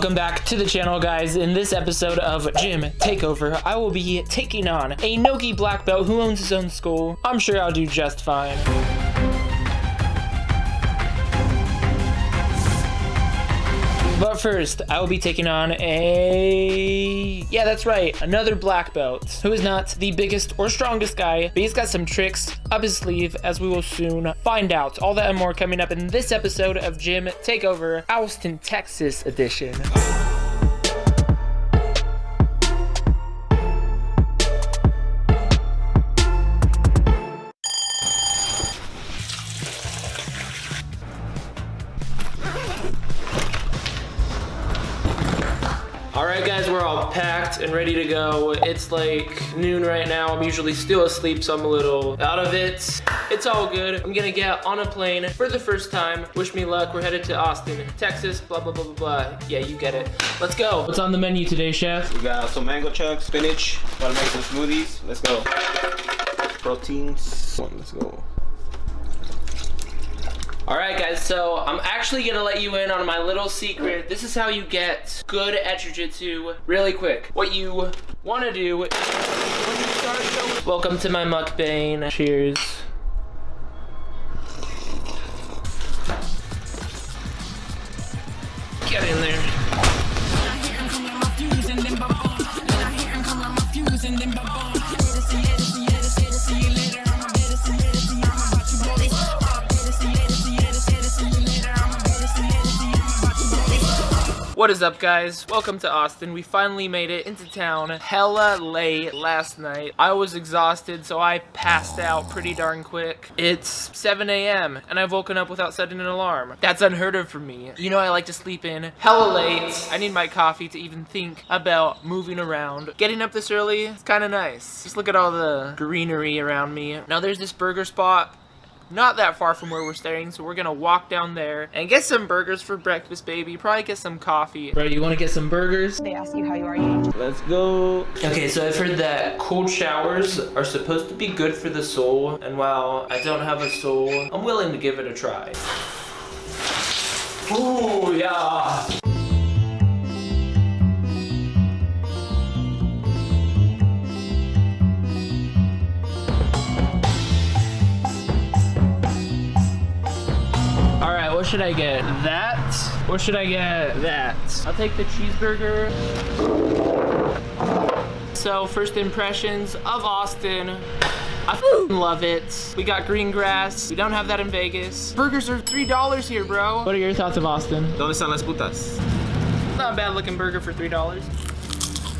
Welcome back to the channel, guys. In this episode of Gym Takeover, I will be taking on a Nogi black belt who owns his own school. I'm sure I'll do just fine. But first, I will be taking on that's right, another black belt, who is not the biggest or strongest guy, but he's got some tricks up his sleeve, as we will soon find out. All that and more coming up in this episode of Gym Takeover, Austin, Texas edition. Alright guys, we're all packed and ready to go. It's like noon right now. I'm usually still asleep, so I'm a little out of it. It's all good. I'm gonna get on a plane for the first time. Wish me luck. We're headed to Austin, Texas, blah, blah, blah, blah, blah. Yeah, you get it. Let's go. What's on the menu today, chef? We got some mango chunks, spinach, gotta make some smoothies. Let's go. Proteins. Let's go. Alright guys, so I'm actually gonna let you in on my little secret. This is how you get good at Jiu-Jitsu really quick. What you wanna do when you start showing... Welcome to my mukbang. Cheers. Get in there. What is up, guys? Welcome to Austin. We finally made it into town hella late last night. I was exhausted, so I passed out pretty darn quick. It's 7 a.m. and I've woken up without setting an alarm. That's unheard of for me. You know I like to sleep in hella late. I need my coffee to even think about moving around. Getting up this early is kind of nice. Just look at all the greenery around me. Now there's this burger spot not that far from where we're staying, so we're gonna walk down there and get some burgers for breakfast, baby. Probably get some coffee. Bro, you wanna get some burgers? They ask you how you are, you Let's go. Okay, so I've heard that cold showers are supposed to be good for the soul, and while I don't have a soul, I'm willing to give it a try. Ooh, yeah. What should I get? That? Or should I get that? I'll take the cheeseburger. So, first impressions of Austin. I love it. We got green grass. We don't have that in Vegas. Burgers are $3 here, bro. What are your thoughts of Austin? ¿Dónde están las putas? Not a bad looking burger for $3.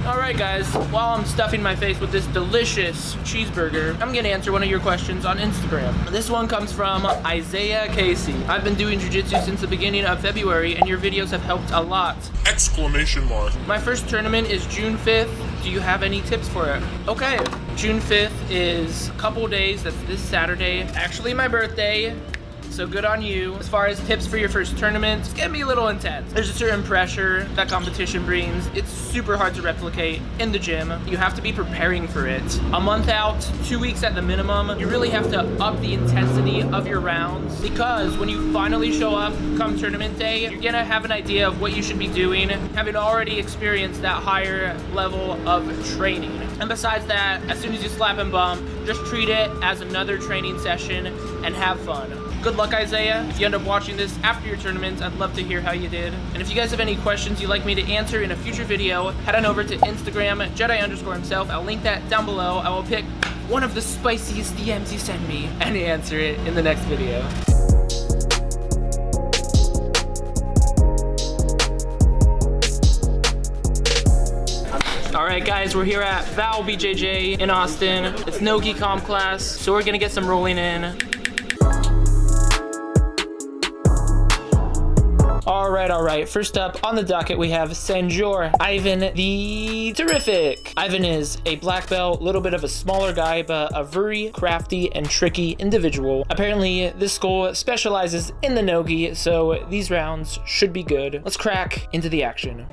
Alright guys, while I'm stuffing my face with this delicious cheeseburger, I'm gonna answer one of your questions on Instagram. This one comes from Isaiah Casey. I've been doing jiu-jitsu since the beginning of February and your videos have helped a lot! Exclamation mark. My first tournament is June 5th. Do you have any tips for it? Okay, June 5th is a couple days. That's this Saturday. Actually my birthday. So good on you. As far as tips for your first tournament, it's gonna be a little intense. There's a certain pressure that competition brings. It's super hard to replicate in the gym. You have to be preparing for it. A month out, 2 weeks at the minimum, you really have to up the intensity of your rounds, because when you finally show up come tournament day, you're gonna have an idea of what you should be doing, having already experienced that higher level of training. And besides that, as soon as you slap and bump, just treat it as another training session and have fun. Good luck, Isaiah. If you end up watching this after your tournament, I'd love to hear how you did. And if you guys have any questions you'd like me to answer in a future video, head on over to Instagram, Jedi_himself. I'll link that down below. I will pick one of the spiciest DMs you send me and answer it in the next video. Alright guys, we're here at Val BJJ in Austin. It's Nogi comp class, so we're gonna get some rolling in. Alright. First up on the docket, we have Senjor Ivan the Terrific. Ivan is a black belt, little bit of a smaller guy, but a very crafty and tricky individual. Apparently, this school specializes in the Nogi, so these rounds should be good. Let's crack into the action.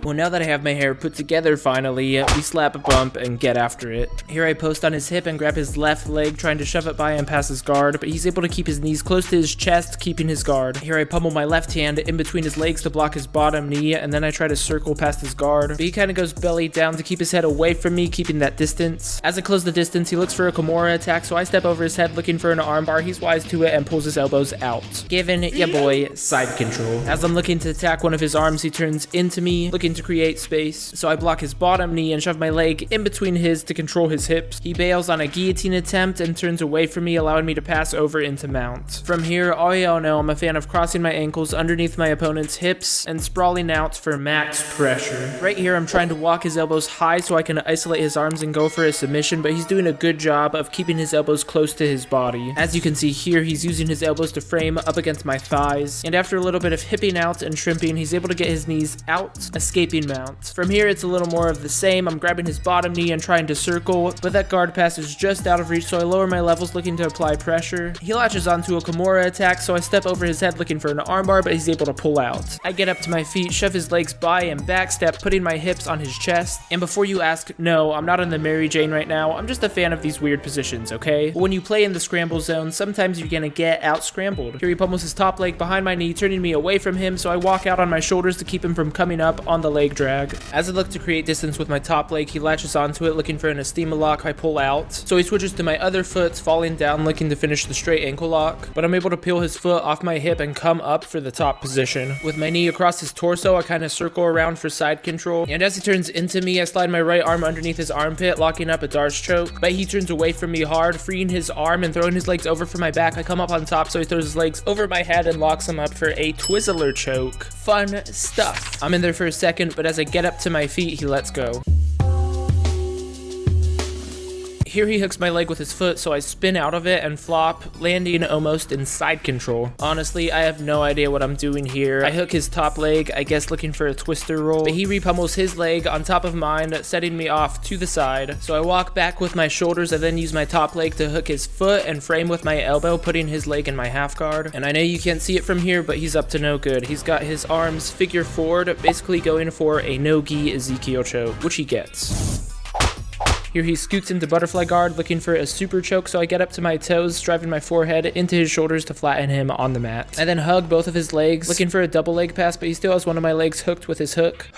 Well, now that I have my hair put together finally, we slap a bump and get after it. Here I post on his hip and grab his left leg, trying to shove it by and pass his guard, but he's able to keep his knees close to his chest, keeping his guard. Here I pummel my left hand in between his legs to block his bottom knee, and then I try to circle past his guard, but he kind of goes belly down to keep his head away from me, keeping that distance. As I close the distance, he looks for a Kimura attack, so I step over his head looking for an armbar. He's wise to it and pulls his elbows out, giving ya boy side control. As I'm looking to attack one of his arms, he turns into me, looking to create space, so I block his bottom knee and shove my leg in between his to control his hips. He bails on a guillotine attempt and turns away from me, allowing me to pass over into mount. From here, all y'all know I'm a fan of crossing my ankles underneath my opponent's hips and sprawling out for max pressure. Right here, I'm trying to walk his elbows high so I can isolate his arms and go for a submission, but he's doing a good job of keeping his elbows close to his body. As you can see here, he's using his elbows to frame up against my thighs, and after a little bit of hipping out and shrimping, he's able to get his knees out, escaping mount. From here, it's a little more of the same. I'm grabbing his bottom knee and trying to circle, but that guard pass is just out of reach, so I lower my levels looking to apply pressure. He latches onto a Kimura attack, so I step over his head looking for an armbar, but he's able to pull out. I get up to my feet, shove his legs by and backstep, putting my hips on his chest. And before you ask, no, I'm not in the Mary Jane right now. I'm just a fan of these weird positions, okay? But when you play in the scramble zone, sometimes you're gonna get out scrambled. Here he pummels his top leg behind my knee, turning me away from him, so I walk out on my shoulders to keep him from coming up on the leg drag. As I look to create distance with my top leg, he latches onto it, looking for an Estima lock. I pull out, so he switches to my other foot, falling down, looking to finish the straight ankle lock, but I'm able to peel his foot off my hip and come up for the top position. With my knee across his torso, I kind of circle around for side control, and as he turns into me, I slide my right arm underneath his armpit, locking up a Darce choke, but he turns away from me hard, freeing his arm and throwing his legs over for my back. I come up on top, so he throws his legs over my head and locks him up for a Twizzler choke. Fun stuff. I'm in there for a second, but as I get up to my feet, he lets go. Here he hooks my leg with his foot, so I spin out of it and flop, landing almost in side control. Honestly, I have no idea what I'm doing here. I hook his top leg, I guess looking for a twister roll, but he repummels his leg on top of mine, setting me off to the side. So I walk back with my shoulders, I then use my top leg to hook his foot and frame with my elbow, putting his leg in my half guard. And I know you can't see it from here, but he's up to no good. He's got his arms figure forward, basically going for a no-gi Ezekiel choke, which he gets. Here he scoots into butterfly guard, looking for a super choke, so I get up to my toes, driving my forehead into his shoulders to flatten him on the mat. I then hug both of his legs, looking for a double leg pass, but he still has one of my legs hooked with his hook.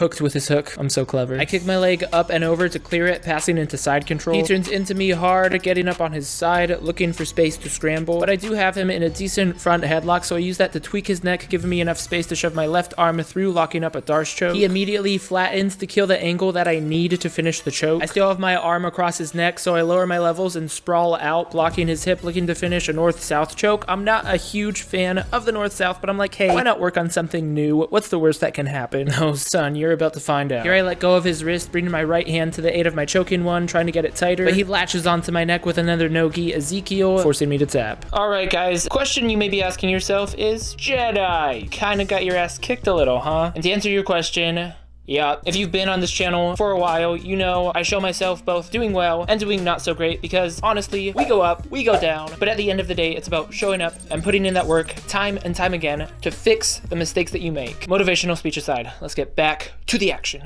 I'm so clever. I kick my leg up and over to clear it, passing into side control. He turns into me hard, getting up on his side, looking for space to scramble, but I do have him in a decent front headlock, so I use that to tweak his neck, giving me enough space to shove my left arm through, locking up a Darce choke. He immediately flattens to kill the angle that I need to finish the choke. I still have my arm across his neck, so I lower my levels and sprawl out, blocking his hip, looking to finish a north-south choke. I'm not a huge fan of the north-south, but I'm like, hey, why not work on something new? What's the worst that can happen? Oh, son, you're about to find out. Here I let go of his wrist, bringing my right hand to the aid of my choking one, trying to get it tighter, but he latches onto my neck with another no-gi Ezekiel, forcing me to tap. All right, guys, the question you may be asking yourself is, Jedi, kinda got your ass kicked a little, huh? And to answer your question, yeah, if you've been on this channel for a while, you know I show myself both doing well and doing not so great, because honestly, we go up, we go down, but at the end of the day, it's about showing up and putting in that work time and time again to fix the mistakes that you make. Motivational speech aside, let's get back to the action.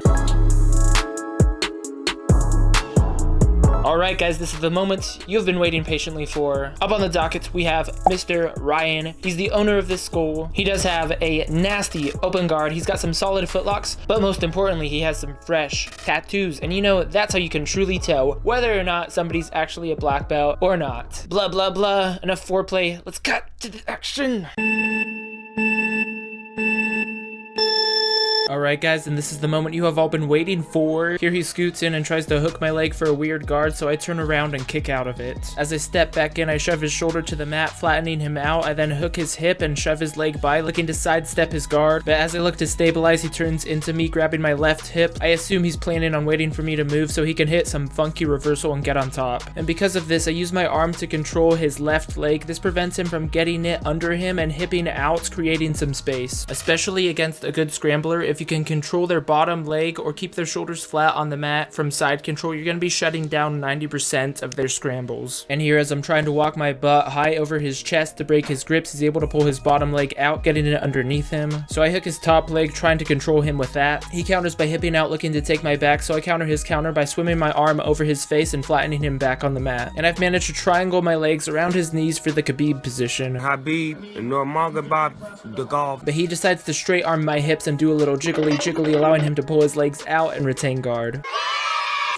Alright guys, this is the moment you've been waiting patiently for. Up on the docket, we have Mr. Ryan. He's the owner of this school. He does have a nasty open guard. He's got some solid footlocks, but most importantly, he has some fresh tattoos. And you know, that's how you can truly tell whether or not somebody's actually a black belt or not. Blah, blah, blah. Enough foreplay. Let's cut to the action. Alright guys, and this is the moment you have all been waiting for. Here he scoots in and tries to hook my leg for a weird guard, so I turn around and kick out of it. As I step back in, I shove his shoulder to the mat, flattening him out. I then hook his hip and shove his leg by, looking to sidestep his guard. But as I look to stabilize, he turns into me, grabbing my left hip. I assume he's planning on waiting for me to move so he can hit some funky reversal and get on top. And because of this, I use my arm to control his left leg. This prevents him from getting it under him and hipping out, creating some space. Especially against a good scrambler, if if you can control their bottom leg or keep their shoulders flat on the mat from side control, you're going to be shutting down 90% of their scrambles. And here, as I'm trying to walk my butt high over his chest to break his grips, he's able to pull his bottom leg out, getting it underneath him. So I hook his top leg, trying to control him with that. He counters by hipping out, looking to take my back, so I counter his counter by swimming my arm over his face and flattening him back on the mat. And I've managed to triangle my legs around his knees for the Khabib position. But he decides to straight arm my hips and do a little jiggly, allowing him to pull his legs out and retain guard.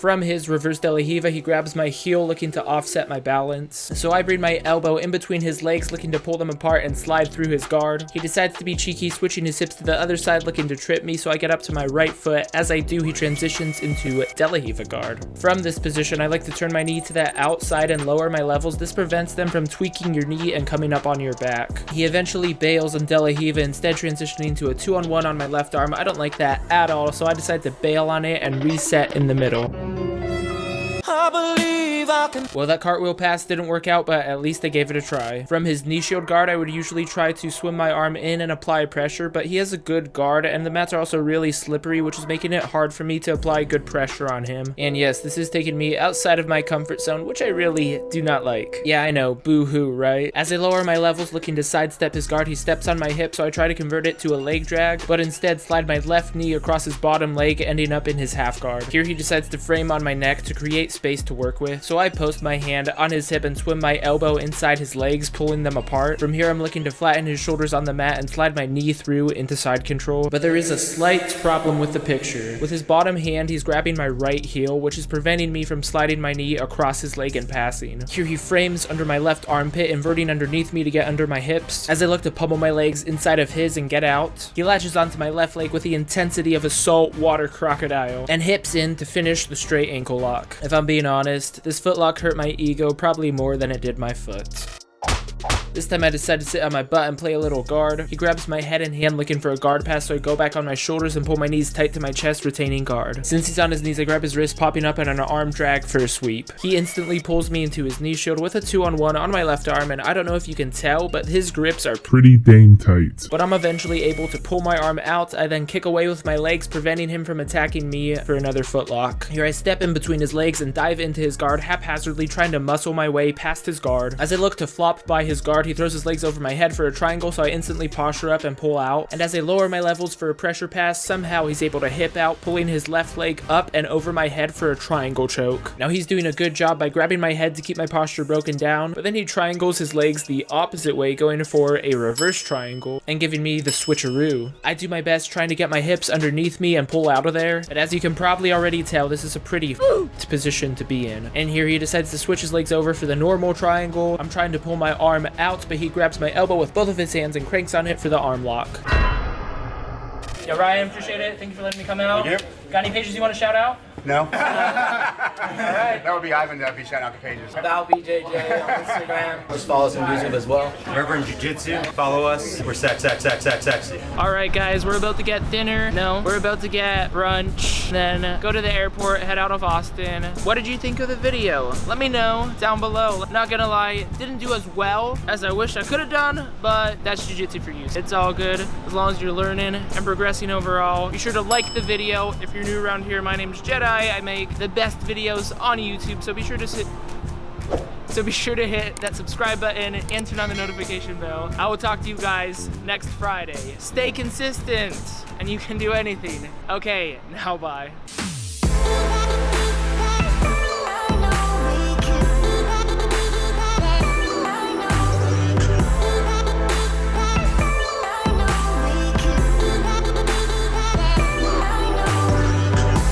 From his reverse De La Hiva, he grabs my heel, looking to offset my balance. So I bring my elbow in between his legs, looking to pull them apart and slide through his guard. He decides to be cheeky, switching his hips to the other side, looking to trip me, so I get up to my right foot. As I do, he transitions into De La Hiva guard. From this position, I like to turn my knee to the outside and lower my levels. This prevents them from tweaking your knee and coming up on your back. He eventually bails on De La Hiva, instead transitioning to a 2-on-1 on my left arm. I don't like that at all, so I decide to bail on it and reset in the middle. I believe I can. Well, that cartwheel pass didn't work out, but at least I gave it a try. From his knee shield guard, I would usually try to swim my arm in and apply pressure, but he has a good guard, and the mats are also really slippery, which is making it hard for me to apply good pressure on him. And yes, this is taking me outside of my comfort zone, which I really do not like. Yeah, I know, boo-hoo, right? As I lower my levels, looking to sidestep his guard, he steps on my hip, so I try to convert it to a leg drag, but instead slide my left knee across his bottom leg, ending up in his half guard. Here he decides to frame on my neck to create space to work with, so I post my hand on his hip and swim my elbow inside his legs, pulling them apart. From here, I'm looking to flatten his shoulders on the mat and slide my knee through into side control, but there is a slight problem with the picture. With his bottom hand, he's grabbing my right heel, which is preventing me from sliding my knee across his leg and passing. Here he frames under my left armpit, inverting underneath me to get under my hips. As I look to pummel my legs inside of his and get out, he latches onto my left leg with the intensity of a saltwater crocodile and hips in to finish the straight ankle lock. If I'm being honest, this footlock hurt my ego probably more than it did my foot. This time I decide to sit on my butt and play a little guard. He grabs my head and hand looking for a guard pass, so I go back on my shoulders and pull my knees tight to my chest, retaining guard. Since he's on his knees, I grab his wrist, popping up and an arm drag for a sweep. He instantly pulls me into his knee shield with a 2-on-1 on my left arm, and I don't know if you can tell, but his grips are pretty dang tight. But I'm eventually able to pull my arm out. I then kick away with my legs, preventing him from attacking me for another footlock. Here I step in between his legs and dive into his guard, haphazardly trying to muscle my way past his guard. As I look to flop by his guard, he throws his legs over my head for a triangle, so I instantly posture up and pull out. And as I lower my levels for a pressure pass, somehow he's able to hip out, pulling his left leg up and over my head for a triangle choke. Now he's doing a good job by grabbing my head to keep my posture broken down, but then he triangles his legs the opposite way, going for a reverse triangle and giving me the switcheroo. I do my best trying to get my hips underneath me and pull out of there, but as you can probably already tell, this is a pretty position to be in. And here he decides to switch his legs over for the normal triangle. I'm trying to pull my arm out, but he grabs my elbow with both of his hands and cranks on it for the arm lock. Yeah, Ryan, appreciate it. Thank you for letting me come out. Thank you. Got any pages you want to shout out? No. All right. That would be Ivan that would be shouting out the pages. About BJJ on Instagram. Just follow us on YouTube as well. We're in Jiujitsu. Follow us. We're sexy. All right, guys, we're about to get dinner. No, we're about to get brunch. Then go to the airport, head out of Austin. What did you think of the video? Let me know down below. Not gonna lie, didn't do as well as I wish I could have done, but that's jiu-jitsu for you. It's all good as long as you're learning and progressing overall. Be sure to like the video. If you're new around here, my name's Jedi. I make the best videos on YouTube, so be sure to hit that subscribe button and turn on the notification bell. I will talk to you guys next Friday. Stay consistent, and you can do anything. Okay, now bye.